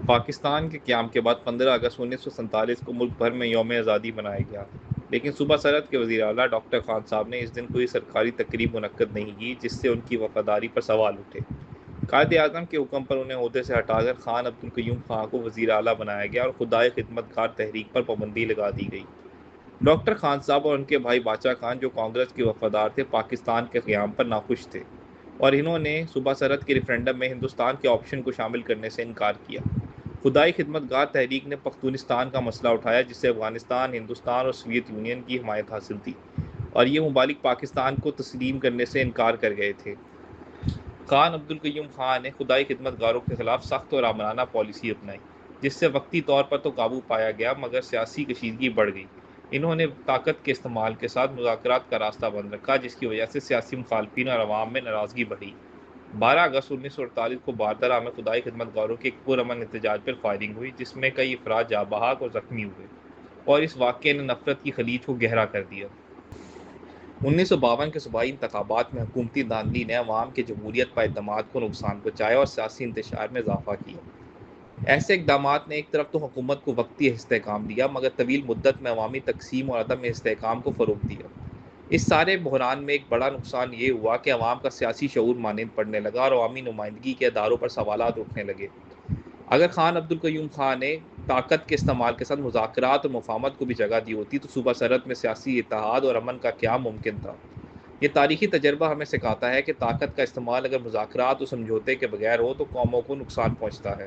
پاکستان کے قیام کے بعد 15 اگست 1947 کو ملک بھر میں یوم آزادی منایا گیا، لیکن صوبہ سرحد کے وزیر اعلیٰ ڈاکٹر خان صاحب نے اس دن کوئی سرکاری تقریب منعقد نہیں کی، جس سے ان کی وفاداری پر سوال اٹھے۔ قائد اعظم کے حکم پر انہیں عہدے سے ہٹا کر خان عبدالقیوم خان کو وزیر اعلیٰ بنایا گیا اور خدائے خدمت گار تحریک پر پابندی لگا دی گئی۔ ڈاکٹر خان صاحب اور ان کے بھائی باچا خان، جو کانگریس کے وفادار تھے، پاکستان کے قیام پر ناخوش تھے اور انہوں نے صوبہ سرحد کے ریفرنڈم میں ہندوستان کے آپشن کو شامل کرنے سے انکار کیا۔ خدائی خدمت گار تحریک نے پختونستان کا مسئلہ اٹھایا، جس سے افغانستان، ہندوستان اور سوویت یونین کی حمایت حاصل تھی، اور یہ ممالک پاکستان کو تسلیم کرنے سے انکار کر گئے تھے۔ خان عبدالقیوم خان نے خدائی خدمت گاروں کے خلاف سخت اور آمرانہ پالیسی اپنائی، جس سے وقتی طور پر تو قابو پایا گیا مگر سیاسی کشیدگی بڑھ گئی۔ انہوں نے طاقت کے استعمال کے ساتھ مذاکرات کا راستہ بند رکھا، جس کی وجہ سے سیاسی مخالفین اور عوام میں ناراضگی بڑھی۔ 12 اگست 1948 کو باردرہ میں خدائی خدمت گاروں کے ایک پرامن احتجاج پر فائرنگ ہوئی، جس میں کئی افراد جاں بحق اور زخمی ہوئے، اور اس واقعے نے نفرت کی خلیج کو گہرا کر دیا۔ 1952 کے صوبائی انتخابات میں حکومتی دھاندلی نے عوام کے جمہوریت پر اعتماد کو نقصان پہنچایا اور سیاسی انتشار میں اضافہ کیا۔ ایسے اقدامات نے ایک طرف تو حکومت کو وقتی استحکام دیا، مگر طویل مدت میں عوامی تقسیم اور عدم استحکام کو فروغ دیا۔ اس سارے بحران میں ایک بڑا نقصان یہ ہوا کہ عوام کا سیاسی شعور مانند پڑنے لگا اور عوامی نمائندگی کے اداروں پر سوالات اٹھنے لگے۔ اگر خان عبدالقیوم خان نے طاقت کے استعمال کے ساتھ مذاکرات اور مفاہمت کو بھی جگہ دی ہوتی تو صوبہ سرحد میں سیاسی اتحاد اور امن کا قیام ممکن تھا۔ یہ تاریخی تجربہ ہمیں سکھاتا ہے کہ طاقت کا استعمال اگر مذاکرات اور سمجھوتے کے بغیر ہو تو قوموں کو نقصان پہنچتا ہے۔